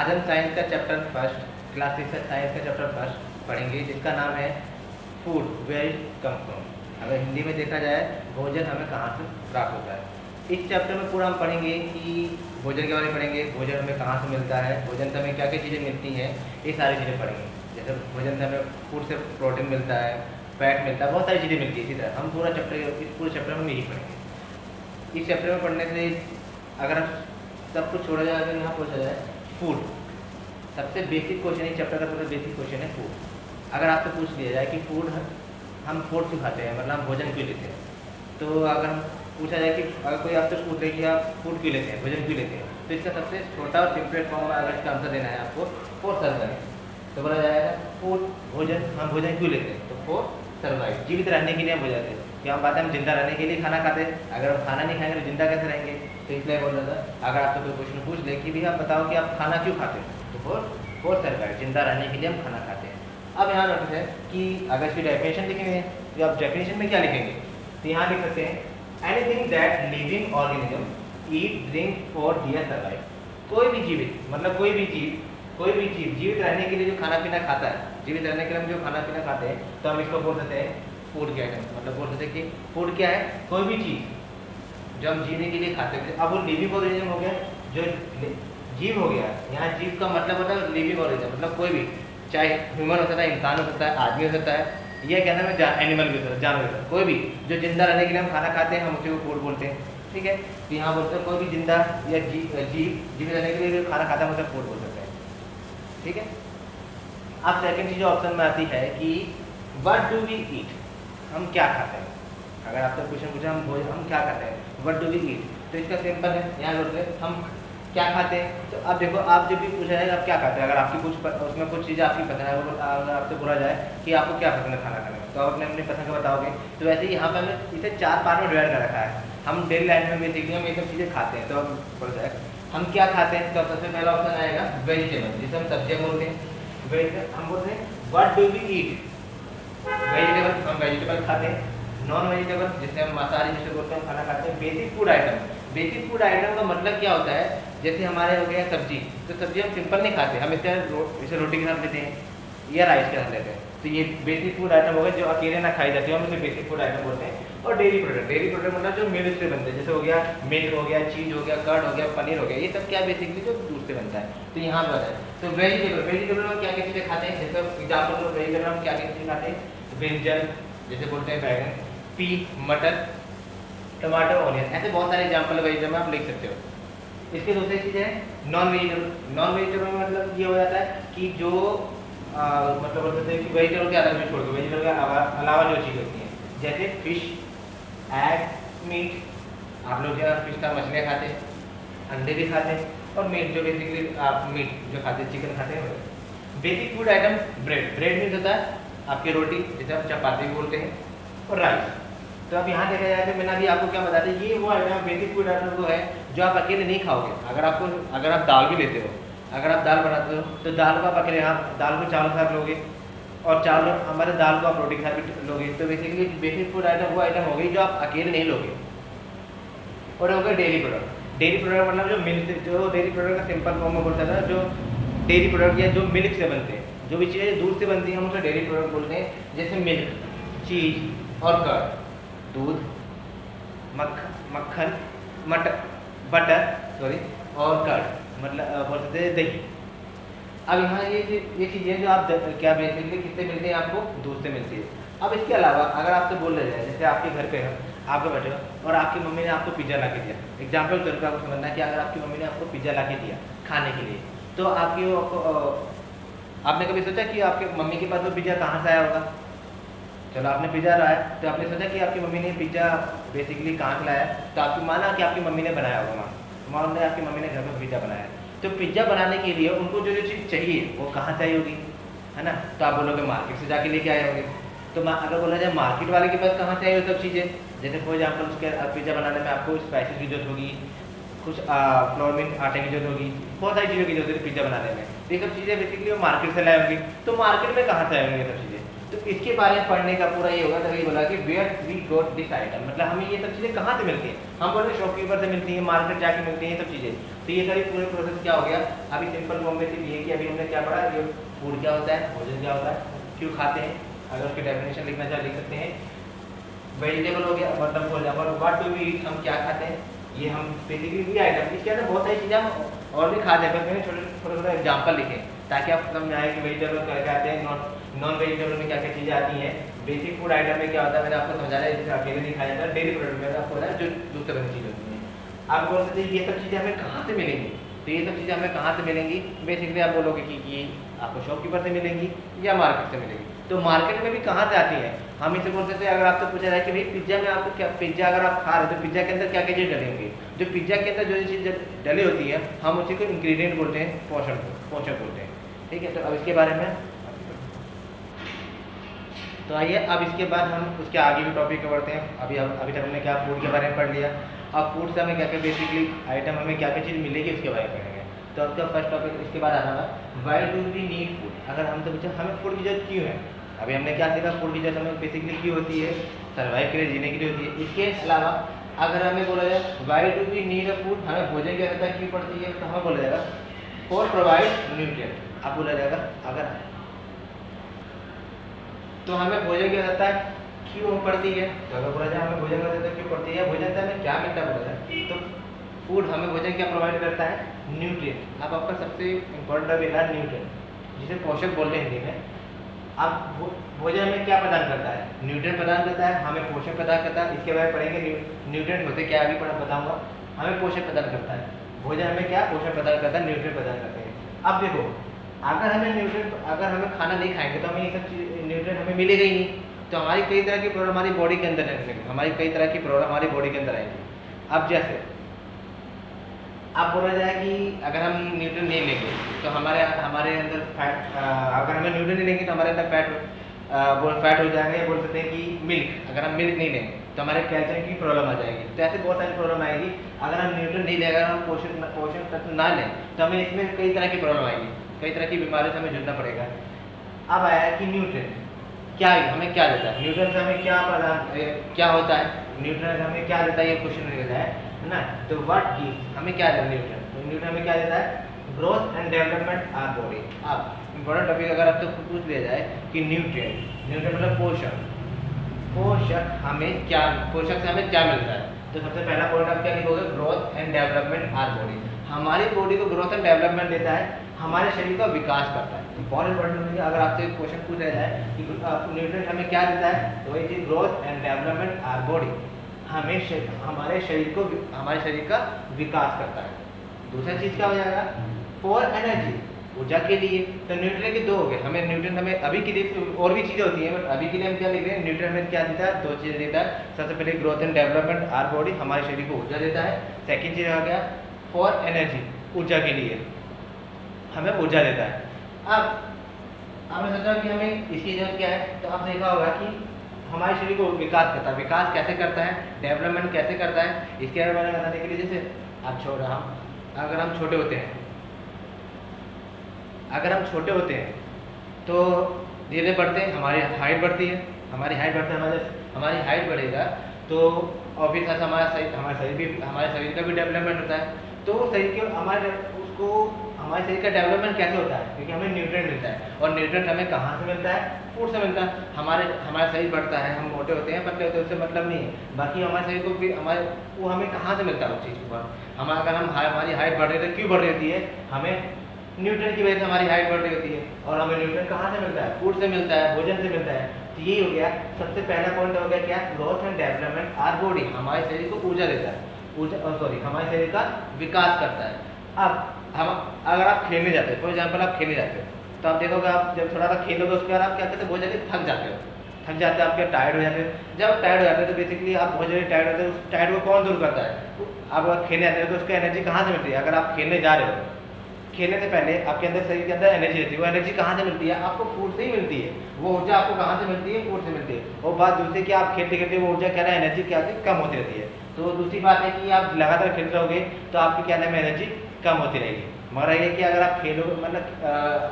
आज हम साइंस का चैप्टर फर्स्ट, क्लास 6 साइंस का चैप्टर फर्स्ट पढ़ेंगे, जिसका नाम है food where it come from. अगर हिंदी में देखा जाए, भोजन हमें कहाँ से प्राप्त होता है। इस चैप्टर में पूरा हम पढ़ेंगे कि भोजन के बारे में पढ़ेंगे, भोजन हमें कहाँ से मिलता है, भोजन से हमें क्या क्या चीज़ें मिलती हैं, ये सारी चीज़ें पढ़ेंगे। जैसे भोजन से हमें फूड से प्रोटीन मिलता है, फैट मिलता है, बहुत सारी चीज़ें मिलती है। इसी तरह हम पूरा चैप्टर, इस पूरे चैप्टर में यही पढ़ेंगे। इस चैप्टर में पढ़ने से अगर सब कुछ छोड़ा जाए, अगर यहाँ पूछा जाए फूड, सबसे बेसिक क्वेश्चन है चैप्टर का, सबसे बेसिक क्वेश्चन है फूड। अगर आपसे पूछ लिया जाए कि फूड हम फूड क्यों खाते हैं, मतलब हम भोजन क्यों लेते हैं, तो अगर पूछा जाए कि अगर कोई आपसे पूछ ले कि आप फूड क्यों लेते हैं, भोजन क्यों लेते हैं, तो इसका सबसे छोटा और सिंपलेस्ट फॉर्म में अगर इसका आंसर देना है आपको, फॉर सर्वाइव। तो बोला जाएगा फूड, भोजन, हम भोजन क्यों लेते हैं, तो फॉर सर्वाइव, जीवित रहने के लिए हम भोजन लेते हैं। क्या हम बात है, हम जिंदा रहने के लिए खाना खाते हैं। अगर हम खाना नहीं खाएंगे तो जिंदा कैसे रहेंगे, तो इसलिए बोल रहा था अगर आपसे कोई क्वेश्चन पूछ ले कि भैया आप बताओ कि आप खाना क्यों खाते हैं, तो फॉर सर्वाइव, जिंदा रहने के लिए हम खाना खाते हैं। अब यहाँ नोटिस है कि अगर इसकी डेफिनेशन लिखेंगे तो आप डेफिनेशन में क्या लिखेंगे, तो यहाँ लिख सकते हैं anything that living organism eat drink for dear survive. कोई भी जीवित, मतलब कोई भी जीव जीवित रहने के लिए जो खाना पीना खाता है, जीवित रहने के लिए हम जो खाना पीना खाते हैं, तो हम इसको बोल सकते हैं फूड के आइटम। मतलब बोल सकते हैं कि फूड क्या है, कोई भी चीज़ जो हम जीने के लिए खाते हैं। अब वो लिविंग ऑर्गेनिज्म हो गया, जो जीव हो गया। यहाँ जीव का मतलब होता है लिविंग ऑर्गेनिज्म, मतलब कोई भी, चाहे ह्यूमन हो सकता है, इंसान हो सकता है, आदमी हो सकता है, यह कहना में एनिमल भी होता है, जानवर होता है, कोई भी जो जिंदा रहने के लिए हम खाना खाते हैं, हम उसी को फूड बोलते हैं। ठीक है, तो यहाँ बोलते हैं कोई भी जिंदा या जीवित रहने के लिए जो खाना खाता है उसे फूड बोल सकते हैं। ठीक है, अब सेकंड चीज़ ऑप्शन में आती है कि व्हाट डू वी ईट, हम क्या खाते हैं। अगर आपसे क्वेश्चन पूछा हम क्या खाते हैं, व्हाट डू वी ईट, तो इसका सिंपल है, यहाँ बोलते हैं हम क्या खाते हैं। तो अब देखो, आप जब भी पूछा जाए आप क्या खाते हैं, अगर आपकी उसमें कुछ चीज़ें आपकी पसंद है, अगर आपसे बोला जाए कि आपको क्या पसंद है खाना खाने में, तो आप अपने पसंद का बताओगे। तो वैसे ही यहाँ पर हमने इसे 4 पार्ट में डिवाइड कर रखा है। हम डेली लाइफ में बेसिकली हम ये सब चीज़ें खाते हैं। तो अब बोल जाए हम क्या खाते हैं, तो सबसे पहला ऑप्शन आएगा वेजिटेबल, जिसे हम सब्जियाँ बोलते हैं। हम बोलते हैं what do we eat, vegetable, हम वेजिटेबल खाते हैं। नॉन वेजिटेबल, जिसे हम मांसाहारी जिसे बोलते हैं, खाना खाते हैं। Basic food item, basic food item का मतलब क्या होता है, जैसे हमारे हो गया सब्जी, तो सब्जी हम सिंपल नहीं खाते, हम इसे रोटी के साथ लेते हैं या राइस के साथ लेते हैं। तो ये बेसिक फूड आइटम हो गए जो अकेले ना खाई जाती है, हम इसे बेसिक फूड आइटम बोलते हैं। और डेयरी प्रोडक्ट मतलब जो मिल्क से बनते हैं, जैसे हो गया मिल्क हो गया, चीज़ हो गया, कर्ड हो गया, पनीर हो गया, ये सब क्या बेसिकली जो दूध से बनता है। तो यहाँ पर है तो वेजिटेबल में क्या क्या चीज़ें खाते हैं, जैसे एग्जाम्पल वेजिटेबल हम क्या क्या चीज़ें खाते हैं, ब्रिंजल जैसे बोलते हैं, बैगन, पी, मटर, टमाटर, ऑनियन, ऐसे बहुत सारे एग्जाम्पल वेजिटेबल में आप लिख सकते हो। इसकी दूसरी चीज़ है नॉन वेजिटेबल। नॉन वेजिटेबल में मतलब ये हो जाता है कि जो मतलब बोल सकते हैं कि वेजिटेबल के अलग में छोड़ दो, वेजिटेबल के अलावा जो चीज़ होती है, जैसे फिश, एग, मीट। आप लोग क्या फिश का मछलियाँ खाते हैं, अंडे भी खाते हैं, और मीट जो बेसिकली आप मीट जो खाते हैं, चिकन खाते हैं। Basic food item bread meat होता है, आपकी रोटी जिसे हम चपाती भी बोलते हैं, और राइस। तो अब यहाँ देखा जाए तो मैंने अभी आपको क्या बता दें, ये वो आइटम बेसिक फूड आइटम वो है जो आप अकेले नहीं खाओगे। अगर आप दाल भी लेते हो, अगर आप दाल बनाते हो, तो दाल को आप अकेले, आप दाल को चावल के साथ लोगे, और चावल हमारे दाल को आप रोटी के साथ भी लोगे। तो बेसिकली बेसिक फूड आइटम वो आइटम हो गई जो आप अकेले नहीं लोगे। और हो गया डेयरी प्रोडक्ट। डेयरी प्रोडक्ट मतलब जो मिल्क, जो डेयरी प्रोडक्ट का सिंपल फॉर्म में बोलता था, जो डेयरी प्रोडक्ट या जो मिल्क से बनते हैं, जो भी चीज़ें दूध से बनती हैं, हम उसे डेयरी प्रोडक्ट बोलते हैं। जैसे मिल्क, चीज़ और कर्ड, दूध, मक्खन, बटर और कर्ड, मतलब बोल सकते हैं दही। अब यहाँ ये चीज़ें जो आप क्या बेसिकली किससे मिलती हैं, आपको दूध से मिलती है। अब इसके अलावा अगर आपसे बोल रहे हैं, जैसे आपके घर पे है, आप बैठे हो और आपकी मम्मी ने आपको पिज़्ज़ा ला के दिया, एग्जाम्पल के तौर पर आपको समझना है कि अगर आपकी मम्मी ने आपको पिज़्ज़ा ला के दिया खाने के लिए, तो आपने कभी सोचा कि आपके मम्मी के पास वो पिज़्ज़ा कहाँ से आया होगा। चलो आपने पिज़्ज़ा लाया, तो आपने सोचा कि आपकी मम्मी ने पिज़्ज़ा बेसिकली कहाँ से लाया, तो आपकी माना कि आपकी मम्मी ने बनाया होगा, मान लो आपकी मम्मी ने घर में पिज़्ज़ा बनाया। तो पिज़्ज़ा बनाने के लिए उनको जो चीज़ चाहिए वो कहाँ से आई होगी, है ना। तो आप बोलोगे मार्केट से जाके लेके आए होंगे। तो अगर बोला जाए मार्केट वाले के पास कहाँ से आई वो सब चीज़ें, जैसे फॉर एग्जाम्पल उसके पिज़्ज़ा बनाने में आपको स्पाइसेस की जरूरत होगी, कुछ फ्लोर में आटे की जरूरत होगी, बहुत सारी चीज़ों की जरूरत है पिज़्ज़ा बनाने में। तो ये सब चीज़ें बेसिकली वो मार्केट से लाए होंगी। तो मार्केट में कहाँ से आएंगे ये सब चीज़ें, तो इसके बारे में पढ़ने का पूरा ये होगा, तभी बोला कि where we got this item, मतलब हमें ये सब चीज़ें कहाँ से मिलती हैं। हम बोल रहे शॉपकीपर से मिलती हैं, मार्केट जाके मिलती हैं ये सब चीज़ें। तो ये सारी पूरे प्रोसेस क्या हो गया, अभी सिंपल फॉर्म में सिर्फ ये कि अभी हमने क्या पढ़ा, ये फूड क्या होता है, भोजन क्या होता है, क्यों खाते हैं, अगर उसकी डेफिनेशन लिखना चाहे लिख सकते हैं। वेजिटेबल हो गया, मतलब for example what do we eat, हम क्या खाते हैं, ये हम बेसिकली ये आइटम, इसके अंदर बहुत सारी चीज़ें हम और भी खाते हैं, बस मैंने छोटे छोटे एग्जाम्पल लिखे ताकि आप समझ में आए कि वेजिटेबल क्या क्या आते हैं, नॉन वेजिटेबल में क्या क्या चीज़ें आती हैं। बेसिक फूड आइटम में क्या होता है मैंने आपको समझाया है, जैसे अकेले नहीं खाया जाता है, डेली प्रोडक्ट में आपको बताया जो दूसरे तरह की चीज़ होती है। आप बोल सकते हैं ये सब चीज़ें हमें कहाँ से मिलेंगी, तो ये सब चीज़ें हमें कहाँ से मिलेंगी, बेसिकली आप बोलोगे कि ये आपको शॉपकीपर से मिलेंगी या मार्केट से मिलेगी। तो मार्केट में भी कहाँ से आती है, हम इसे बोल सकते हैं, अगर आपसे पूछा जाए कि भाई पिज्ज़ा में आपको क्या, पिज्ज़ा अगर आप खा रहे हैं तो पिज्ज़ा के अंदर क्या क्या चीज़ डली होंगी, जो पिज्ज़ा के अंदर जो चीज़ डली होती है हम उसी को इंग्रेडिएंट बोलते हैं, पोषक बोलते हैं, ठीक है। तो अब इसके बारे में तो आइए अब इसके बाद हम उसके आगे भी टॉपिक को बढ़ते हैं। अभी तक हमने क्या फूड के बारे में पढ़ लिया, अब फूड से हमें क्या क्या बेसिकली आइटम हमें क्या क्या चीज़ मिलेगी उसके बारे में पढ़ेंगे। तो आपका फर्स्ट टॉपिक इसके बाद आना है why do we need food, अगर हम तो पूछे हमें फूड की जरूरत क्यों है। अभी हमने क्या सीखा, फूड की जरूरत हमें बेसिकली क्यों होती है, सर्वाइव के लिए, जीने के लिए होती है। इसके अलावा अगर हमें बोला जाए why do we need a food, हमें भोजन की आवश्यकता क्यों पड़ती है, तो हमें बोला जाएगा फॉर प्रोवाइड न्यूट्रिएंट। अब बोला जाएगा अगर तो हमें भोजन की आवश्यकता क्यों पड़ती है, तो अगर बोला जाए हमें भोजन की आवश्यकता क्यों पड़ती है, भोजन से हमें क्या मिलता है, बोला जाए तो फूड हमें भोजन क्या प्रोवाइड करता है, न्यूट्रिएंट। अब आपका सबसे इम्पोर्टेंट टॉपिक है न्यूट्रिएंट, जिसे पोषक बोलते हैं हिंदी में। अब भोजन हमें क्या प्रदान करता है, न्यूट्रिएंट प्रदान करता है, हमें पोषक प्रदान करता है। इसके बारे में पढ़ेंगे न्यूट्रिएंट होते क्या, अभी बताऊंगा। हमें पोषक प्रदान करता है, भोजन हमें क्या पोषक प्रदान करता है, न्यूट्रिएंट प्रदान करते हैं। अब देखो अगर हमें खाना नहीं खाएंगे तो हमें ये सब चीज़ न्यूट्रिएंट हमें मिलेगा ही नहीं, तो हमारी कई तरह की प्रॉब्लम हमारी बॉडी के अंदर आएंगी, हमारी कई तरह की प्रॉब्लम हमारी बॉडी के अंदर आएंगी। अब जैसे अब बोला जाए कि अगर हम न्यूट्रिएंट नहीं लेंगे तो हमारे अंदर फैट, अगर हमें न्यूट्रिएंट नहीं लेंगे तो हमारे अंदर फैट हो जाएगा, या बोल सकते हैं कि मिल्क, अगर हम मिल्क नहीं लेंगे तो हमारे कैल्शियम की प्रॉब्लम आ जाएगी। तो ऐसे बहुत सारी प्रॉब्लम आएगी। अगर हम न्यूट्रिएंट नहीं लें, अगर हम पोषण तत्व ना लें तो हमें इसमें कई तरह की प्रॉब्लम आएगी, कई तरह की बीमारियों से हमें जूझना पड़ेगा। अब आया कि न्यूट्रिएंट क्या हमें क्या देता है, न्यूट्रिएंट से हमें क्या होता है, न्यूट्रिएंट हमें क्या देता है, ये क्वेश्चन देता है ना। तो व्हाट गिव्स, हमें क्या देता है न्यूट्रिएंट, तो न्यूट्रिएंट हमें क्या देता है, growth and development our body. अब इंपॉर्टेंट टॉपिक अगर आपसे पूछ लिया जाए कि न्यूट्रिएंट मतलब पोषक हमें क्या, पोषक से हमें क्या मिलता है, तो सबसे पहला पॉइंट आप क्या लिखोगे, growth and development our body. हमारी बॉडी को ग्रोथ एंड डेवलपमेंट देता है, हमारे शरीर का विकास करता है। बहुत इंपॉर्टेंट, अगर आपसे क्वेश्चन पूछा जाए कि न्यूट्रिएंट हमें क्या देता है, तो वही चीज growth and development our body, हमारे शरीर का विकास करता है। दूसरा चीज क्या हो जाएगा, फॉर एनर्जी, ऊर्जा के लिए। तो न्यूट्रिएंट के दो हो गए, हमें अभी के लिए और भी चीज़ें होती हैं, बट अभी के लिए हम क्या लिख रहे हैं, न्यूट्रिएंट हमें क्या देता है, दो चीज़ें देता है। सबसे पहले growth and development our body, हमारे शरीर को ऊर्जा देता है। सेकेंड चीज़ आ गया फॉर एनर्जी, ऊर्जा के लिए हमें ऊर्जा देता है। अब आपने सोचा कि हमें इसकी जरूरत क्या है, तो आप देखा होगा कि हमारे शरीर को विकास करता है। विकास कैसे करता है, डेवलपमेंट कैसे करता है, इसके बारे में बताने के लिए, जैसे अगर हम छोटे होते हैं तो धीरे बढ़ते हैं, हमारी हाइट बढ़ती है, हमारी हाइट बढ़ेगा तो ऑब्वियस हमारे शरीर का भी डेवलपमेंट होता है। तो हमारे शरीर का डेवलपमेंट कैसे होता है, क्योंकि हमें न्यूट्रिएंट मिलता है, और न्यूट्रिएंट हमें कहाँ से मिलता है, फूड से मिलता है। हमारा शरीर बढ़ता है, हम मोटे होते हैं, पतले होते हैं, उससे मतलब नहीं है। बाकी हमारे शरीर को भी वो हमें कहाँ से मिलता है उस चीज़ को। हमारी हाइट बढ़ रही है तो क्यों बढ़ रही होती है, हमें न्यूट्रिएंट की वजह से हमारी हाइट बढ़ रही होती है। और हमें न्यूट्रिएंट कहाँ से मिलता है, फूड से मिलता है, भोजन से मिलता है। तो यही हो गया सबसे पहला पॉइंट हो गया क्या, growth and development our body, हमारे शरीर को ऊर्जा देता है, हमारे शरीर का विकास करता है। अब अगर आप खेलने जाते हो, फॉर एग्जाम्पल आप खेलने जाते हो, तो आप देखोगे आप जब थोड़ा सा खेलोगे उसके बाद आप क्या करते हो, बहुत जल्दी थक जाते हो, आपके टायर्ड हो जाते हो। जब टायर्ड हो जाते हो तो बेसिकली आप बहुत जल्दी टायर्ड होते हो, उस टायर्ड को कौन दूर करता है, आप अगर खेलने जाते हो तो उसकी एनर्जी कहाँ से मिलती है। अगर आप खेलने जा रहे हो, खेलने से पहले आपके अंदर शरीर के अंदर एनर्जी रहती है, वो एनर्जी कहाँ से मिलती है, आपको फूड से ही मिलती है। वो ऊर्जा आपको कहाँ से मिलती है, फूड से मिलती है। और बात दूसरी कि आप खेलते खेलते वो ऊर्जा क्या है, एनर्जी क्या है, कम होती रहती है। तो दूसरी बात है कि आप लगातार खेल रहोगे तो आपकी क्या नाम है, एनर्जी कम होती रहेगी। मगर ये कि अगर आप खेलोगे, मतलब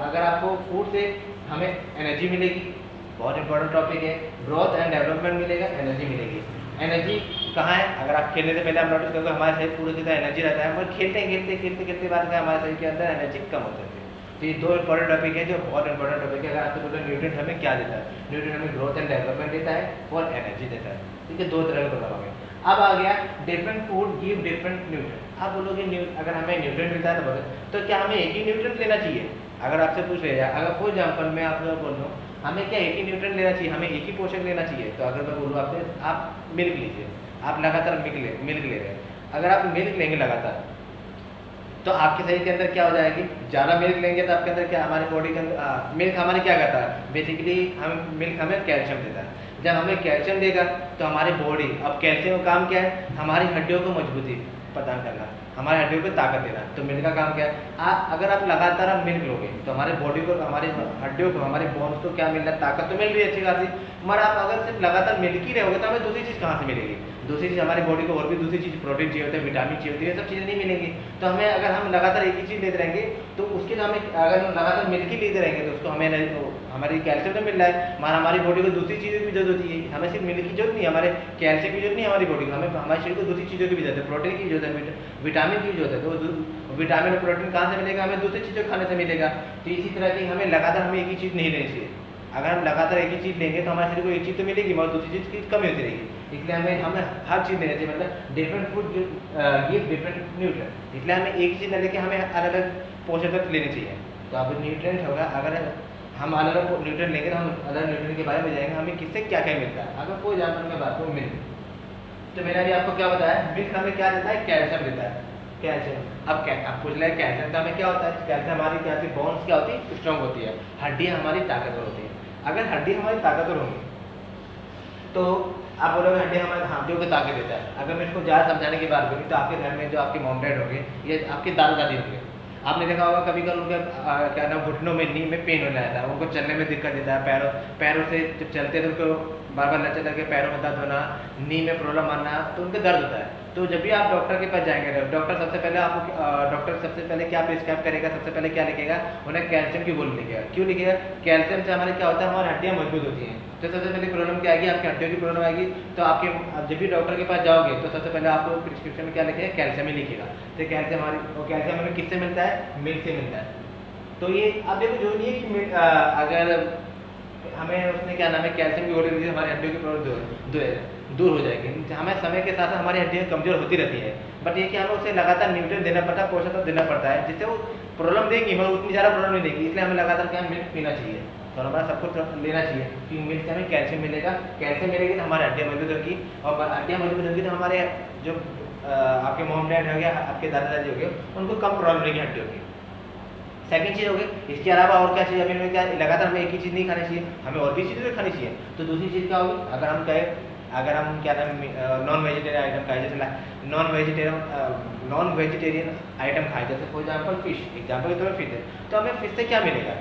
अगर आपको फूड से हमें एनर्जी मिलेगी, बहुत इंपॉर्टेंट टॉपिक है। ग्रोथ एंड डेवलपमेंट मिलेगा, एनर्जी मिलेगी। एनर्जी कहाँ है? अगर आप खेलने से पहले आप नोटिस करोगे हमारे शरीर पूरी तरह एनर्जी रहता है, पर खेलते बाद में हमारे शरीर के अंदर एनर्जी कम हो जाती है। तो ये दो इंपॉर्टेंट टॉपिक है जो बहुत इंपॉर्टेंट टॉपिक है। अगर आपसे बोलो न्यूट्रिएंट हमें क्या देता है, न्यूट्रिएंट हमें ग्रोथ एंड डेवलपमेंट देता है और एनर्जी देता है। ठीक है, दो तरह के प्रोग्राम हो गए। अब आ गया different food give different nutrient. आप बोलोगे अगर हमें न्यूट्रिएंट मिलता है तो क्या हमें एक ही न्यूट्रिएंट लेना चाहिए? अगर आपसे पूछ लिया जाए, अगर फॉर एग्जाम्पल मैं आपसे बोल रहा हूँ हमें क्या एक ही न्यूट्रिएंट लेना चाहिए, हमें एक ही पोषक लेना चाहिए, तो अगर मैं बोलूँ आपसे आप मिल्क लीजिए, आप लगातार मिल्क ले रहे हैं, अगर आप मिल्क लेंगे लगातार तो आपके शरीर के अंदर क्या हो जाएगी? ज़्यादा मिल्क लेंगे तो आपके अंदर क्या, हमारे बॉडी के अंदर मिल्क हमारे क्या करता है, बेसिकली मिल्क हमें कैल्शियम देता है। जब हमें कैल्शियम देगा तो हमारी बॉडी, अब कैल्शियम का काम क्या है? हमारी हड्डियों को मजबूती प्रदान करना, हमारी हड्डियों को ताकत देना। तो मिल्क का काम क्या है? अगर आप लगातार आप मिल्क लोगे तो हमारे बॉडी को, हमारी हड्डियों को, हमारे बोन्स को क्या मिल रहा है? ताकत तो मिल रही है अच्छी खासी, मगर आप अगर सिर्फ लगातार मिल्क ही रहोगे तो हमें दूसरी चीज़ कहाँ से मिलेगी? दूसरी चीज़ हमारी बॉडी को और भी दूसरी चीज़, प्रोटीन चाहिए होता है, विटामिन चाहिए होती है, ये सब चीज़ें नहीं मिलेंगी। तो हमें अगर हम लगातार एक ही चीज़ लेते रहेंगे तो उसके लिए हमें, अगर हम लगातार मिल्क ही लेते रहेंगे तो उसको हमें हमारी कैल्शियम तो मिल रहा है, मगर हमारी बॉडी को दूसरी चीज़ों की भी जरूरत होती है। हमें सिर्फ मिल्क की जरूरत नहीं है, हमारे कैल्शियम की जरूरत नहीं है हमारी बॉडी को, हमें हमारे शरीर को दूसरी चीज़ों की भी जरूरत है, प्रोटीन की जरूरत है, विटामिन की जरूरत है। तो विटामिन और प्रोटीन कहाँ से मिलेगा? हमें दूसरी चीज़ों खाने से मिलेगा। तो इसी तरह की हमें लगातार हमें एक ही चीज़ नहीं लेनी चाहिए। अगर हम लगातार एक ही चीज़ लेंगे तो हमारे शरीर को एक चीज़ तो मिलेगी मगर दूसरी चीज़ की कमी होती रहेगी। इसलिए हमें हर चीज़ लेनी चाहिए, मतलब different food give different nutrient. इसलिए हमें एक चीज़ न लेके हमें अलग अलग पोषक तत्व लेने चाहिए। तो अब न्यूट्रिएंट होगा, अगर हम अलग अलग न्यूट्रिएंट लेंगे तो हम अलग न्यूट्रिएंट के बारे में जाएंगे हमें किससे क्या क्या मिलता है। अगर कोई एग्जाम्पल मैं बात करूँ मिल्क, तो मैंने अभी आपको क्या बताया, मिल्क हमें क्या देता है? कैल्शियम देता है, कैल्शियम। अब पूछ रहे हैं कैल्शियम तो हमें क्या होता है? कैल्शियम हमारी क्या होती है? बोन्स क्या होती है? स्ट्रॉन्ग होती है, हड्डियाँ हमारी ताकतवर होती है। अगर हड्डी हमारी ताकतवर होंगी तो आप बोलोगे हड्डी हमारे हड्डियों को ताकत देता है। अगर मैं इसको ज़्यादा समझाने की बात करूँ तो आपके घर में जो आपके मॉम डैड होंगे, ये आपके दादा दादी होंगे, आपने देखा होगा कभी कभी उनके क्या नाम, घुटनों में, नी में पेन होने लगता है, उनको चलने में दिक्कत देता है, पैरों से जब चलते हैं तो उनको बार बार लचक करके पैरों में दर्द होना, नी में प्रॉब्लम आना, तो उनको दर्द होता है। तो जब भी आप डॉक्टर के पास जाएंगे, डॉक्टर सबसे पहले आपको क्या प्रिस्क्राइब करेगा? सबसे पहले क्या लिखेगा? उन्हें कैल्शियम की गोली लिखेगा। क्यों लिखेगा? कैल्शियम से हमारे क्या होता है? हमारी हड्डियाँ मजबूत होती हैं। तो सबसे पहले प्रॉब्लम क्या आएगी? आपकी हड्डियों की प्रॉब्लम आएगी। तो आपके जब भी डॉक्टर के पास जाओगे तो सबसे पहले आपको प्रिस्क्रिप्शन में क्या लिखेगा? कैल्शियम ही लिखेगा। तो कैल्शियम हमें किससे मिलता है? मिल्क से मिलता है। तो ये अब देखो जो नहीं है कि अगर हमें उसने क्या नाम है कैल्शियम की गोली दी, हमारी हड्डियों की प्रॉब्लम दूर हो जाएगी। हमें समय के साथ साथ हमारी हड्डियाँ कमजोर होती रहती है, बट ये कि हमें उसे लगातार न्यूट्रिएंट देना पड़ता है, पोषक तत्व देना पड़ता है, जिससे वो प्रॉब्लम देगी मगर उतनी ज़्यादा प्रॉब्लम नहीं देगी। इसलिए हमें लगातार क्या मिल्क पीना चाहिए, तो हमारा सब कुछ लेना चाहिए कि मिल्क से हमें कैल्शियम मिलेगा। कैल्शियम मिलेगी तो हमारी हड्डियाँ मजबूत होगी, और हड्डियाँ मजबूत होगी तो हमारे जो आपके मॉम डैड हो गया, आपके दादा दादी हो गए, उनको कम प्रॉब्लम रहेगी हड्डियों की। सेकंड चीज़ हो गई, इसके अलावा और क्या चाहिए हमें? क्या लगातार हमें एक ही चीज़ नहीं खानी चाहिए, हमें और भी चीज़ें खानी चाहिए। तो दूसरी चीज़ क्या होगी? अगर हम क्या नाम नॉन वेजिटेरियन आइटम खाए, जैसे नॉन वेजिटेरियन आइटम खाए, जैसे फॉर एग्जाम्पल फिश, एग्जाम्पल के तौर पर फिश है, तो हमें फिश से क्या मिलेगा?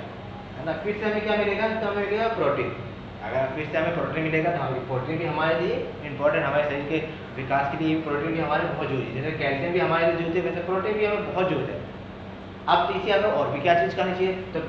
है ना, फिश से हमें क्या मिलेगा? तो हमें मिलेगा प्रोटीन। अगर फिश से हमें प्रोटीन मिलेगा तो हमें प्रोटीन भी हमारे लिए इंपॉर्टेंट, हमारे शरीर के विकास के लिए प्रोटीन भी हमारे बहुत जरूरी है। जैसे कैल्शियम भी हमारे लिए जरूरत है, वैसे प्रोटीन भी हमें बहुत जरूरत है। अब तीसरी हमें और भी क्या चीज़ खानी चाहिए? तो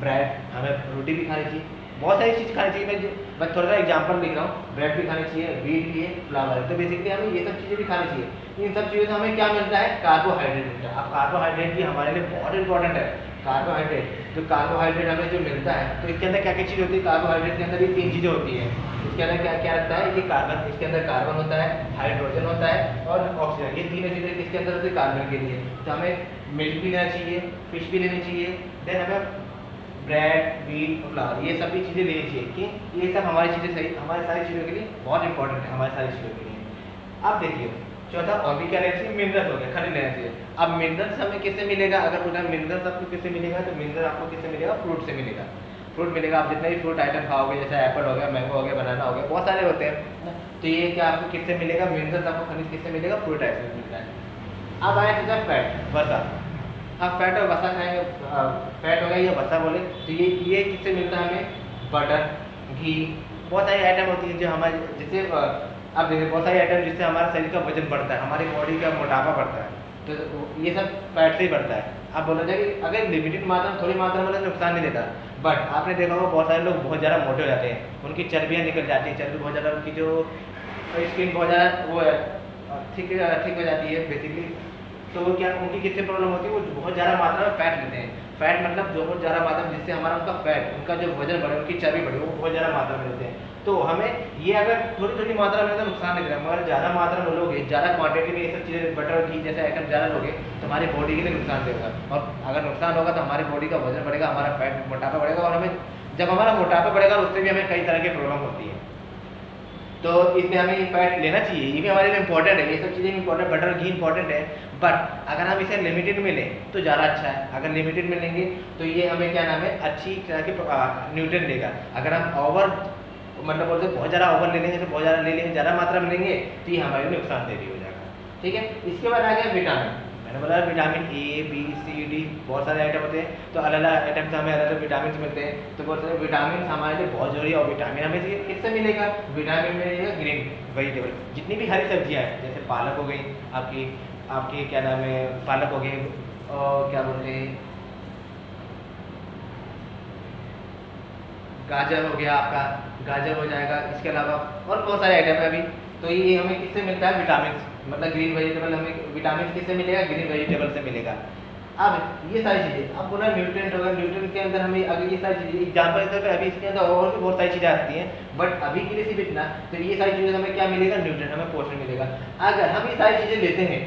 ब्रेड, हमें रोटी भी खानी चाहिए, बहुत सारी चीज़ खानी चाहिए। मैं थोड़ा सा एग्जांपल लिख रहा हूँ, ब्रेड भी खानी चाहिए, व्हीट भी है, फ्लावर है। तो बेसिकली हमें ये सब चीज़ें भी खानी चाहिए। इन सब चीज़ों से हमें क्या मिलता है? कार्बोहाइड्रेट मिलता है। अब कार्बोहाइड्रेट भी हमारे लिए बहुत इंपॉर्टेंट है। कार्बोहाइड्रेट हमें जो मिलता है, तो इसके अंदर क्या क्या चीज़ होती है? कार्बोहाइड्रेट के अंदर ये 3 चीज़ें होती हैं। इसके अंदर क्या क्या रहता है? ये कार्बन, इसके अंदर कार्बन होता है, हाइड्रोजन होता है और ऑक्सीजन। ये तीनों चीज़ें किसके अंदर होती है? कार्बन के लिए। तो हमें मिल्क भी लेना चाहिए, फिश भी लेनी चाहिए, देन हमें ब्रेड, व्हीट, फ्लावर, ये सभी चीज़ें लेनी चाहिए कि ये सब हमारी चीज़ें सही, हमारी सारी चीज़ों के लिए बहुत इंपॉर्टेंट है, हमारी सारी चीज़ों के लिए। अब देखिए चौथा और भी क्या लेना चाहिए? मिनरल्स हो गया, खनिज लेना चाहिए। अब मिनरल्स हमें किससे मिलेगा? अगर बोला मिनरल्स आपको किससे मिलेगा, तो मिनरल आपको किससे मिलेगा? फ्रूट से मिलेगा। फ्रूट मिलेगा, आप जितने भी फ्रूट आइटम खाओगे, जैसे एप्पल हो गया, मैंगो हो गया, बनाना हो गया, बहुत सारे होते हैं। तो ये क्या आपको किससे मिलेगा? मिनरल्स आपको खनिज किससे मिलेगा? फ्रूट आइटम से मिलता है। अब आया सीधा फैट, वसा। अब फैट और वसा खाएंगे, फैट हो गया या वसा बोले, तो ये किससे मिलता है हमें? बटर, घी, बहुत सारी आइटम होती है जो हमारे, जैसे अब देखिए बहुत सारी आइटम जिससे हमारे शरीर का वजन बढ़ता है, हमारी बॉडी का मोटापा बढ़ता है, तो ये सब फैट से ही बढ़ता है। अब बोला जाए कि अगर लिमिटेड मात्रा, थोड़ी मात्रा में नुकसान नहीं देता, बट आपने देखा होगा बहुत सारे लोग बहुत ज़्यादा मोटे हो जाते हैं, उनकी चर्बियाँ निकल जाती है, चर्बी बहुत ज़्यादा, उनकी जो स्किन बहुत ज़्यादा वो है ठीक हो जाती है बेसिकली। तो वो क्या उनकी कितनी प्रॉब्लम होती है, वो बहुत ज़्यादा मात्रा में फैट लेते हैं। फैट मतलब जो बहुत ज़्यादा मात्रा में, जिससे हमारा उनका फैट, उनका जो वजन बढ़े, उनकी चर्बी बढ़े, वो बहुत ज़्यादा मात्रा में लेते हैं। तो हमें ये अगर थोड़ी थोड़ी मात्रा में तो नुकसान नहीं करेगा, मगर ज़्यादा मात्रा में लोगे, ज़्यादा क्वांटिटी में ये सब चीज़ें बटर घी जैसे आइटम ज़्यादा लोगे तो हमारी बॉडी के लिए नुकसान देगा, और अगर नुकसान होगा तो हमारी बॉडी का वजन बढ़ेगा, हमारा फैट मोटापा बढ़ेगा, और हमें जब हमारा मोटापा बढ़ेगा उससे भी हमें कई तरह की प्रॉब्लम होती है। तो इसमें हमें ये फैट लेना चाहिए, ये भी हमारे लिए इंपॉर्टेंट है, ये सब चीज़ें इंपॉर्टेंट, बटर घी इंपॉर्टेंट है, बट अगर हम इसे लिमिटेड में लें तो ज़्यादा अच्छा है। अगर लिमिटेड में लेंगे तो ये हमें क्या नाम है अच्छी तरह के न्यूट्रिएंट देगा। अगर हम ओवर मतलब बोलते बहुत ज़्यादा ओवर ले लेंगे, तो बहुत ज़्यादा ले लेंगे, ज़्यादा मात्रा में लेंगे तो ये हमारे लिए नुकसानदेह हो जाएगा। ठीक है, इसके बाद आ गया विटामिन। मैंने बोला vitamin A B C D बहुत सारे आइटम होते हैं, तो अलग अलग आइटम से हमें अलग अलग विटामिन मिलते हैं। तो बहुत सारे विटामिन हमारे लिए बहुत जरूरी है, और विटामिन हमें किससे मिलेगा, विटामिन मिलेगा ग्रीन वेजिटेबल, जितनी भी हरी सब्जियाँ हैं, जैसे पालक हो गई आपकी आपकी क्या नाम है पालक हो गई, और क्या बोलते हैं गाजर हो गया, आपका गाजर हो जाएगा, इसके अलावा और बहुत सारे आइटम है अभी। तो ये हमें किससे मिलता है, विटामिन, मतलब ग्रीन वेजिटेबल, हमें विटामिन किससे मिलेगा, ग्रीन वेजिटेबल से मिलेगा। अब ये सारी चीज़ें, अब बोला न्यूट्रिएंट होगा, न्यूट्रिएंट के अंदर हमें अगर ये सारी चीज़ें एग्जाम्पल के तौर पर अभी इसके अंदर और भी बहुत सारी चीज़ें आती हैं, बट अभी के लिए सिर्फ इतना। तो ये सारी चीज़ें हमें क्या मिलेगा, न्यूट्रिएंट, हमें पोषण मिलेगा। अगर हम ये सारी चीज़ें लेते हैं,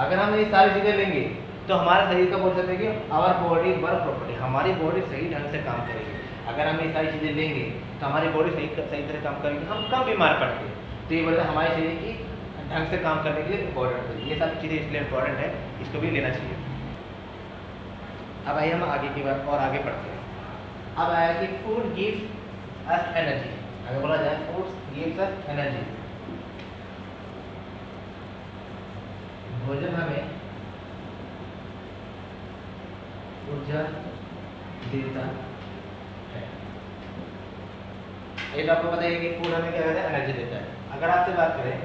अगर हम ये सारी चीज़ें लेंगे तो हमारा शरीर का बोल सकते हैं कि आवर बॉडी वर्क प्रॉपर्टी, हमारी बॉडी सही ढंग से काम करेगी। अगर हम ये सारी चीज़ें लेंगे तो हमारी बॉडी सही तरह काम करेगी, हम कम बीमार पड़ेंगे। तो ये बोलते हमारे शरीर की ढंग से काम करने के लिए इम्पोर्टेंट है, ये सब चीज़ें इसलिए इम्पोर्टेंट है, इसको भी लेना चाहिए। अब आइए हम आगे की बात और आगे बढ़ते हैं। अब आया कि फूड गिव्स अस एनर्जी। अगर बोला जाए फूड गिव्स अस एनर्जी, भोजन हमें ऊर्जा देता है। ये तो आपको पता है कि फूड हमें क्या कहता है, एनर्जी देता है। अगर आपसे बात करें,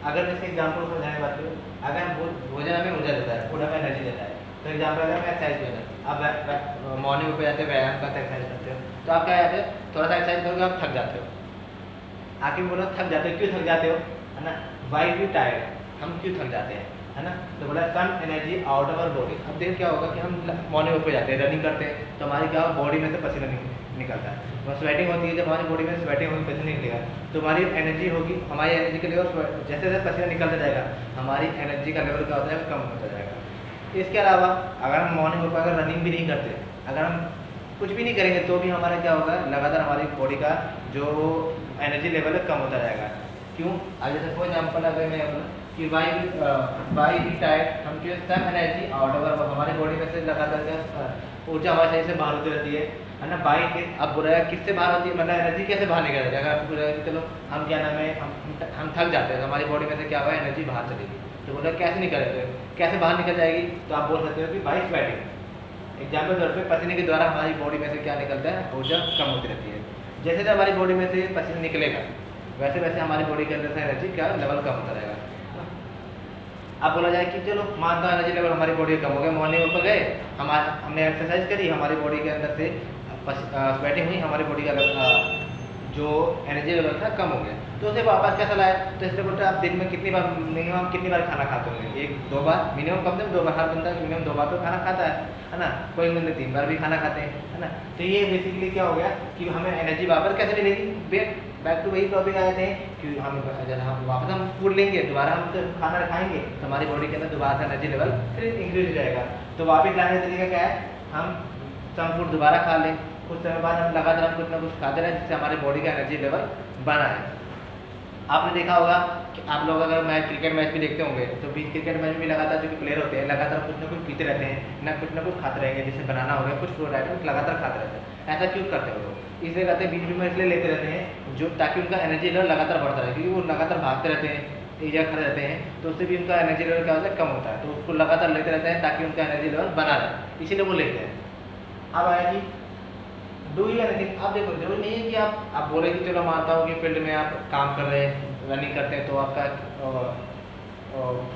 अगर जैसे एग्जाम्पल समझाने की बात करूँ, अगर भोजन हमें ऊर्जा देता है, फूड हमें एनर्जी देता है, तो एग्जाम्पल अगर मैं एक्सरसाइज करना, आप मॉर्निंग उठ जाते हो, व्यायाम करते एक्सरसाइज करते हो, तो आप क्या कहते हो, थोड़ा सा एक्सरसाइज करोगे आप थक जाते हो। आखिर बोलो थक जाते हो, क्यों थक जाते हो, है ना, वाई यू टायर्ड, हम क्यों थक जाते हैं, है ना। तो बोला some energy out of our body. अब देख क्या होगा कि हम मॉर्निंग वॉक पे जाते हैं, रनिंग करते हैं, तो हमारी क्या बॉडी में से पसीना निकलता है, वह स्वेटिंग होती है, जब हमारी बॉडी में स्वेटिंग होगी, पसीना निकलेगा, तो हमारी एनर्जी होगी, हमारी एनर्जी के लेवल जैसे जैसे पसीना निकलता जाएगा हमारी एनर्जी का लेवल क्या होता है, कम होता जाएगा। इसके अलावा अगर हम मॉर्निंग वॉक अगर रनिंग भी नहीं करते, अगर हम कुछ भी नहीं करेंगे तो भी हमारा क्या होगा, लगातार हमारी बॉडी का जो एनर्जी लेवल है कम होता जाएगा। क्यों, अब जैसे फॉर एग्जाम्पल अगर मैं कि वाई बी टाइट, हम क्यों सम एनर्जी आउट ऑफ, हमारी बॉडी में से लगातार ऊर्जा हमारे शरीर से बाहर होती रहती है ना। बाई के अब बुरा किससे बाहर होती है, मतलब एनर्जी कैसे बाहर निकल जाती है, अगर आपको चलो हम क्या नाम है हम थक जाते हैं, तो हमारी बॉडी में से क्या हुआ, एनर्जी बाहर चलेगी। तो बोला कैसे निकल जाते हैं, कैसे बाहर निकल जाएगी, तो आप बोल सकते हो कि बाई स्वेटिंग। एग्जाम्पल तौर पर पसीने के द्वारा हमारी बॉडी में से क्या निकलता है, ऊर्जा कम होती रहती है। जैसे जैसे हमारी बॉडी में से पसीना निकलेगा वैसे वैसे हमारी बॉडी के अंदर से एनर्जी क्या लेवल कम होता रहेगा। अब बोला जाए कि चलो मानता एनर्जी लेवल हमारी बॉडी कम हो गया, मॉर्निंग वॉक पर गए, हमने एक्सरसाइज करी, हमारी बॉडी के अंदर से स्वेटिंग हुई, हमारी बॉडी का जो एनर्जी लेवल था कम हो गया, तो उसे वापस कैसा लाए, तो इसलिए बोलते हैं आप दिन में कितनी बार मिनिमम कितनी बार खाना खाते होंगे, 1-2 बार मिनिमम, कम से कम 2 बार, हर बंदा मिनिमम 2 बार तो खाना खाता है ना, कोई बंदे 3 बार भी खाना खाते हैं, है ना। तो ये बेसिकली क्या हो गया कि हमें एनर्जी वापस कैसे मिलेगी, बैक टू वही टॉपिक आ जाते हैं कि हम जब हम वापस हम फूड लेंगे, दोबारा हम तो खाना खाएंगे, तो हमारी बॉडी के अंदर दोबारा से एनर्जी लेवल फिर इंक्रीज हो जाएगा। तो वापस लाने का तरीका क्या है, हम सम फूड दोबारा खा लें, कुछ समय बाद हम लगातार कुछ ना कुछ खाते रहें, जिससे हमारी बॉडी का एनर्जी लेवल बना है। आपने देखा होगा कि आप लोग अगर क्रिकेट मैच भी देखते होंगे, तो भी क्रिकेट मैच में लगातार जो प्लेयर होते हैं लगातार कुछ ना कुछ पीते रहते हैं, ना कुछ खाते रहेंगे, जैसे बनाना हो गया, कुछ फ्रूट आइटम लगातार खाते रहते हैं। ऐसा क्यों करते हैं वो लोग, इसलिए करते हैं, बीच में इसलिए लेते रहते हैं जो ताकि उनका एनर्जी लेवल लगातार बढ़ता रहे, क्योंकि वो लगातार भागते रहते हैं, एरिया खड़े रहते हैं, तो उससे भी उनका एनर्जी लेवल क्या होता है, कम होता है। तो उसको लगातार लेते रहते हैं ताकि उनका एनर्जी लेवल बना रहे, इसीलिए वो लेते हैं। अब आया कि डू यू एनीथिंग। आप देखो जरूरी नहीं है कि आप बोले कि चलो मानता हूँ कि फील्ड में आप काम कर रहे हैं, रनिंग करते हैं, तो आपका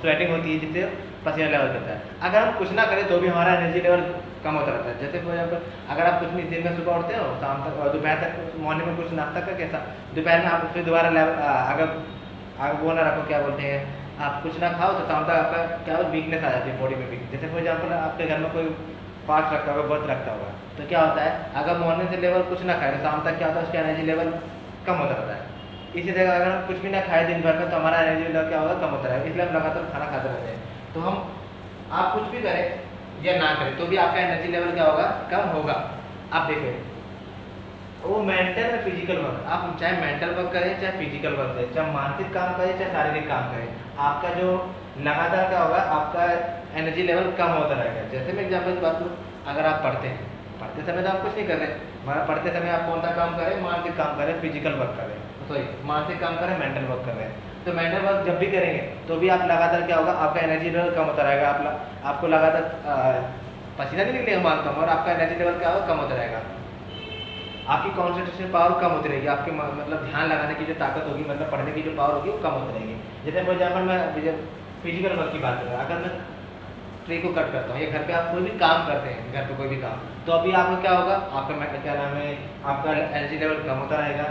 स्वेटिंग होती है जिससे पसीना लेवल करता है। अगर हम कुछ ना करें तो भी हमारा एनर्जी लेवल कम होता रहता है। जैसे फॉर एग्जाम्पल अगर आप कुछ भी दिन में सुबह उठते हो शाम तक और दोपहर तक मॉर्निंग में कुछ नाश्ता का कैसा, दोपहर में आप फिर दोबारा अगर आप वो ना रखो, क्या बोलते हैं, आप कुछ ना खाओ तो शाम तक आपका क्या वीकनेस आ जाती है बॉडी में भी। जैसे फॉर एग्जाम्पल आपके घर में कोई फास्ट रखता होगा, व्रत रखता होगा, तो क्या होता है अगर मॉर्निंग से लेवल कुछ ना खाए तो शाम तक क्या होता है उसका एनर्जी लेवल कम होता रहता है। इसी तरह अगर हम कुछ भी ना खाए दिन भर में तो हमारा एनर्जी लेवल क्या होगा, कम होता रहेगा। इसलिए हम लगातार खाना खाते रहते हैं। तो हम आप कुछ भी करें या ना करें तो भी आपका एनर्जी लेवल क्या होगा, कम होगा। आप देखिए वो मेंटल और फिजिकल वर्क, आप चाहे मेंटल वर्क करें चाहे फिजिकल वर्क करें, चाहे मानसिक काम करें चाहे शारीरिक काम करें, आपका जो लगातार क्या होगा, आपका एनर्जी लेवल कम होता रहेगा। जैसे मैं एग्जाम्पल की बात करूँ, अगर आप पढ़ते समय तो आप कुछ नहीं कर रहे, मगर पढ़ते समय आप कौन सा काम करें, मानसिक काम करें, फिजिकल वर्क करें, सॉरी मानसिक काम करें, मेंटल वर्क कर रहे हैं। तो मेंटल वर्क जब भी करेंगे तो भी आप लगातार क्या होगा, आपका एनर्जी लेवल कम होता रहेगा। आपको लगातार पसीना नहीं निकलेगा मानता हूँ, और आपका एनर्जी लेवल क्या होगा, कम होता रहेगा। आपकी कॉन्सेंट्रेशन पावर कम होती रहेगी, आपकी मतलब ध्यान लगाने की जो ताकत होगी, मतलब पढ़ने की जो पावर होगी वो कम होती रहेगी। जैसे फॉर एग्जाम्पल मैं फिजिकल वर्क की बात करूँ, अगर मैं ट्री को कट करता हूँ या घर पे आप कोई भी काम करते हैं, घर पे कोई भी काम, तो अभी आपको क्या होगा, आपका क्या नाम है, आपका एनर्जी लेवल कम होता रहेगा।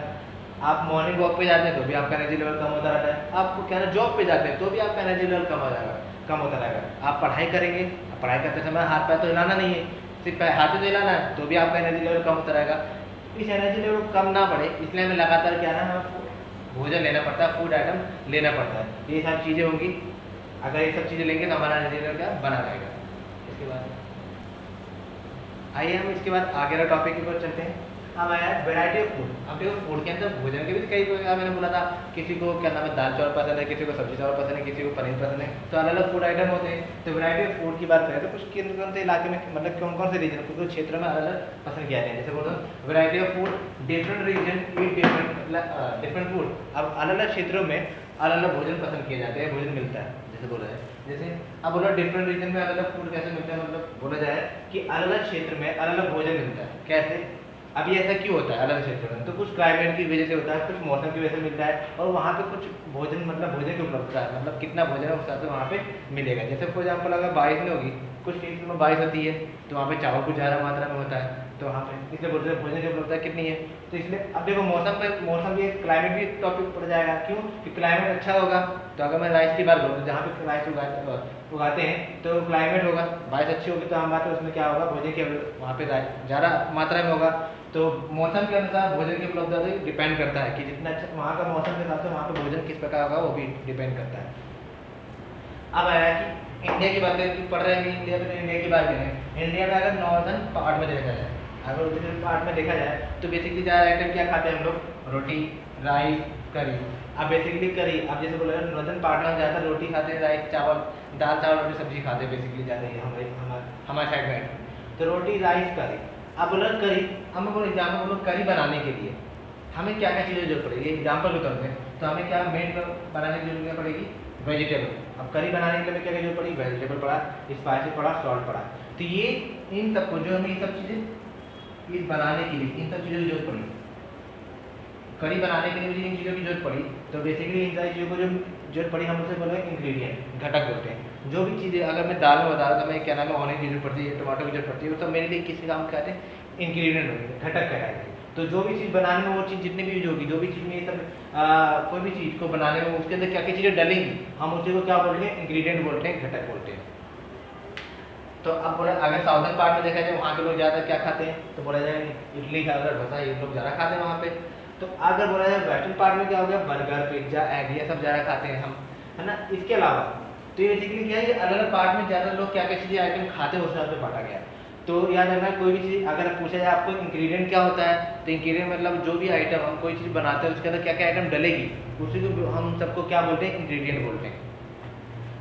आप मॉर्निंग वॉक पे जाते हैं तो भी आपका एनर्जी लेवल कम होता रहता है। आपको क्या ना जॉब पे जाते हैं तो भी आपका एनर्जी लेवल कम होता रहेगा। आप पढ़ाई करेंगे, पढ़ाई करते समय हाथ पैर तो हिलाना नहीं है, सिर्फ हाथ तो हिलाना है, तो भी आपका एनर्जी लेवल कम होता रहेगा। इस एनर्जी लेवल कम ना बढ़े इसलिए हमें लगातार क्या ना, हमें भोजन लेना पड़ता है, फूड आइटम लेना पड़ता है। ये सब चीज़ें होंगी, अगर ये सब चीज़ें लेंगे तो हमारा एनर्जी लेवल क्या बना रहेगा। इसके बाद आइए हम इसके बाद आगे वाला टॉपिक की ओर चलते हैं। अब आया वैरायटी ऑफ फूड। अब देखो फूड के अंदर भोजन के भी कई प्रकार, मैंने बोला था किसी को क्या नाम है दाल चावल पसंद है, किसी को सब्जी चावल पसंद है, किसी को पनीर पसंद है, तो अलग अलग फूड आइटम होते हैं। तो वैरायटी ऑफ फूड की बात करें तो कुछ किन कौन से इलाके में, मतलब कौन कौन से रीजन, कुछ क्षेत्र में अलग अलग पसंद किया जाता है। जैसे बोलते हैं variety of food, different region eat different food. अब अलग अलग क्षेत्रों में अलग अलग भोजन पसंद किए जाते हैं, भोजन मिलता है। जैसे बोला है, जैसे अब बोला डिफरेंट रीजन में अलग अलग फूड कैसे मिलता है, मतलब बोला जाए कि अलग अलग क्षेत्र में अलग अलग भोजन मिलता है। कैसे, अभी ऐसा क्यों होता है अलग क्षेत्र में, तो कुछ क्लाइमेट की वजह से होता है, कुछ मौसम की वजह से मिलता है, और वहाँ पे कुछ भोजन मतलब भोजन की उपलब्धता है, मतलब कितना भोजन है उस हिसाब से वहाँ पे मिलेगा। जैसे फॉर एग्जाम्पल अगर बारिश नहीं होगी, कुछ क्षेत्र में बारिश होती है तो वहाँ पे चावल कुछ ज़्यादा मात्रा में होता है, तो वहाँ पे इसलिए बोलते हैं भोजन की उपलब्धता कितनी है। तो इसलिए अब देखो मौसम भी क्लाइमेट भी टॉपिक पड़ जाएगा। क्यों कि क्लाइमेट अच्छा होगा तो अगर मैं राइस की बात करूँ तो जहाँ पे राइस उगाते हैं तो क्लाइमेट होगा, बारिश अच्छी होगी तो हमारे उसमें क्या होगा, भोजन के वहाँ पे ज़्यादा मात्रा में होगा। तो मौसम के अनुसार भोजन की उपलब्धता भी डिपेंड करता है कि जितना अच्छा वहाँ का मौसम के हिसाब से वहाँ पे भोजन किस प्रकार होगा वो भी डिपेंड करता है। अब आया कि इंडिया की बात करें, पढ़ रहे हैं इंडिया में, तो इंडिया की बात करें, इंडिया में अगर नॉर्दर्न पार्ट में देखा जाए, अगर उधर पार्ट में देखा जाए तो बेसिकली ज़्यादा आइटम क्या खाते हैं हम लोग, रोटी, राइस, करी। अब बेसिकली करी, अब जैसे बोला नॉर्दर्न पार्ट में ज़्यादा रोटी खाते हैं, राइस चावल, दाल चावल रोटी सब्जी खाते हैं बेसिकली ज़्यादा हमारे साइड में, तो रोटी राइस करी। अब बोला करी, हमें बोलो एग्जाम्पल बोलो करी बनाने के लिए हमें क्या क्या चीज़ें जरूरत पड़ेगी, एग्जाम्पल के तौर पे तो हमें क्या मेन बनाने की जरूरत पड़ेगी, वेजिटेबल। अब करी बनाने के लिए क्या क्या जरूरत पड़ी, वेजिटेबल पड़ा, स्पाइसी पड़ा, सॉल्ट पड़ा। तो ये इन सबको जो हमें ये सब चीज़ें इस बनाने के लिए इन सब चीज़ों की जरूरत पड़ी, करी बनाने के लिए मुझे इन चीज़ों की जरूरत पड़ी। तो बेसिकली इन सारी चीज़ों को जो जरूरत पड़ी हम उसे बोले इंग्रेडिएंट, घटक बोलते हैं। जो भी चीज़ें अगर मैं दाल में बता रहा था, मैं क्या नाम है ऑनियन की जरूरत पड़ती है, टमाटो की जरूरत पड़ती है, वो सब मेरे लिए किसी काम कहते हैं, इंग्रेडिएंट होंगे, घटक कहलाएंगे। तो जो भी चीज़ बनाने में वो चीज़ जितनी भी यूज होगी, जो भी चीज़ में ये सब कोई भी चीज़ को बनाने में उसके अंदर क्या क्या चीज़ें डलेंगी, हम उसी को क्या बोलते हैं, इंग्रेडिएंट बोलते हैं, घटक बोलते हैं। तो अब बोला अगर साउदर्न पार्ट में देखा जाए वहाँ के लोग ज़्यादा क्या खाते हैं, तो बोला जाए इडली खाकर डोसा ये लोग ज़्यादा खाते हैं वहाँ पे। तो अगर बोला जाए वेस्टर्न पार्ट में क्या हो गया, बर्गर, पिज्जा, एग ये सब ज़्यादा खाते हैं हम, है ना। इसके अलावा तो ये बेसिकली क्या है, ये अलग अलग पार्ट में ज़्यादा लोग क्या क्या चीज़ें आइटम खाते हैं उस हिसाब से बांटा गया। तो याद रखना कोई भी चीज़ अगर पूछा जाए आपको इंग्रेडिएंट क्या होता है, तो इंग्रेडिएंट मतलब जो भी आइटम हम कोई चीज़ बनाते हैं उसके अंदर क्या क्या आइटम डलेगी उसी को हम सबको क्या बोलते हैं, इंग्रेडिएंट बोलते हैं।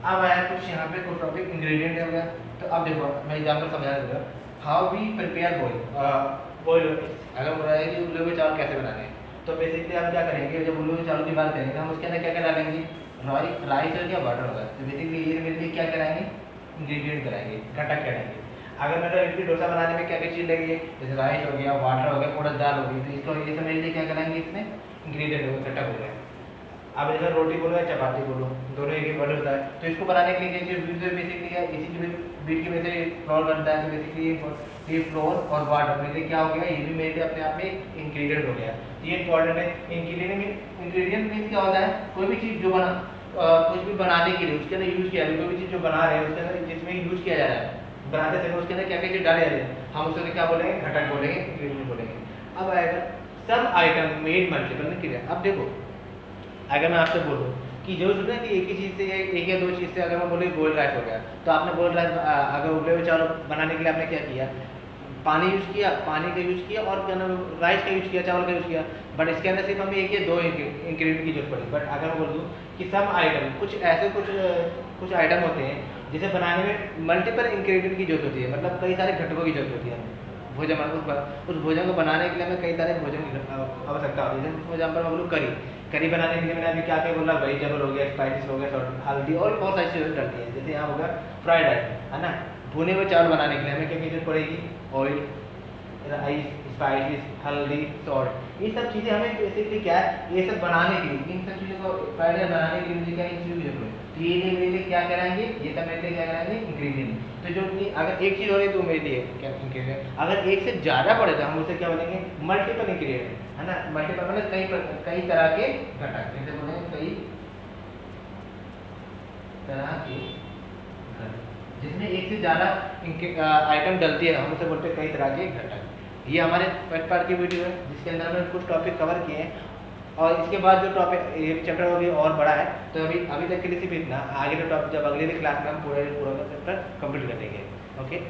अब आया कुछ यहाँ पे कोई टॉपिक इंग्रेडिएंट हो गया। तो अब देखो मैं एग्जाम्पल समझा दूँगा, हाउ वी प्रिपेयर बॉयल अगर बोला है कि उबले हुए चावल कैसे बनाने हैं, तो बेसिकली हम क्या करेंगे, जब उबले हुए चावल की बात करेंगे हम उसके अंदर क्या क्या डालेंगे, राइस और क्या वाटर होगा। तो बेसिकली ये मेरे लिए क्या कराएंगे, इंग्रेडिएंट कराएंगे, घटक कराएंगे। अगर मतलब इडली डोसा बनाने में क्या क्या चीज़ लगेगी, जैसे राइस हो गया, वाटर हो गया, उड़द दाल हो गई, तो इसको ये सब मेरे लिए क्या कराएंगे, इसमें इंग्रेडिएंट हो गए, घटक हो गए। अब इधर रोटी बोलो या चपाती बोलो, दोनों एक ही वर्ड होता है। तो इसको बनाने के लिए बेसिकली इसी के वीट की वजह से फ्लोर बनता है, तो बेसिकली ये फ्लोर और वाटर में क्या हो गया, ये भी मेरे लिए अपने आप में इंग्रेडिएंट हो गया। ये इंपॉर्टेंट है। इंग्रेडिएंट मीन्स क्या होता है, कोई भी चीज़ जो बना कुछ भी बनाने के लिए उसके अंदर यूज़ किया, कोई भी चीज़ जो बना रहे हैं उसके अंदर जिसमें यूज़ किया जा रहा है, बनाते समय उसके अंदर क्या क्या चीज़ डाले जा रहे हैं, हम उसके क्या बोलेंगे, घटक बोलेंगे, इंग्रेडिएंट बोलेंगे। अब आएगा सब आइटम मेड मल्टीपल में क्रिया। अब देखो अगर मैं आपसे बोलूँ कि जो सुना कि एक ही चीज़ से एक या दो चीज़ से, अगर मैं बोलूँ बोइल्ड राइस हो गया, तो आपने बोइल्ड राइस अगर उबले हुए चावल बनाने के लिए आपने क्या किया, पानी यूज़ किया, पानी का यूज़ किया और क्या नाम राइस का यूज़ किया, चावल का यूज़ किया, बट इसके अंदर सिर्फ हमें एक या दो इंग्रेडिएंट की जरूरत पड़ी। बट अगर मैं बोल दूँ कि सब आइटम, कुछ ऐसे कुछ आइटम होते हैं जिसे बनाने में मल्टीपल इंग्रेडिएंट की जरूरत होती है, मतलब कई सारे घटकों की जरूरत होती है हमें भोजन, उस भोजन को बनाने के लिए हमें कई सारे भोजन की आवश्यकता होती है। जैसे फॉर एग्जाम्पल मैं बोलूँ करी बनाने के लिए मैंने अभी क्या क्या बोला, वेजिटेबल हो गया, स्पाइसेस हो गया, हल्दी और बहुत सारी चीज़ें डलती है। जैसे यहाँ हो गया फ्राइड राइस, है ना। भुने हुए चावल बनाने के लिए हमें क्या जरूरत पड़ेगी, ऑयल, राइस, स्पाइसेस, हल्दी, सॉल्ट, ये सब चीज़ें हमें बेसिकली क्या है, ये सब बनाने के लिए, इन सब चीज़ों को फ्राइड राइस बनाने के लिए मुझे क्या इन चीज़ों की जरूरत है। तो ये मेरे लिए क्या कराएंगे, ये सब मेरे लिए क्या कराएंगे, इंग्रेडिएंट। तो जो कि अगर एक चीज़ हो रही है तो मेरे लिए क्या इंग्रेडिएंट, अगर एक से ज़्यादा पड़े तो हम उसे क्या बोलेंगे, मल्टीपल इंग्रेडिएंट, है ना। मल्टीपल मतलब कई तरह के घटक, जैसे बोलेंगे कई तरह के घटक, जिसमें एक से ज़्यादा आइटम डलती है, हम उसे बोलते हैं कई तरह के घटक। ये हमारे फर्स्ट पार्ट की वीडियो है जिसके अंदर हमने कुछ टॉपिक कवर किए हैं, और इसके बाद जो टॉपिक ये चैप्टर अभी और बड़ा है, तो अभी तक के लिए सिर्फ इतना। आगे जो टॉपिक जब अगले क्लास में हम पूरा चैप्टर कंप्लीट कर देंगे। ओके।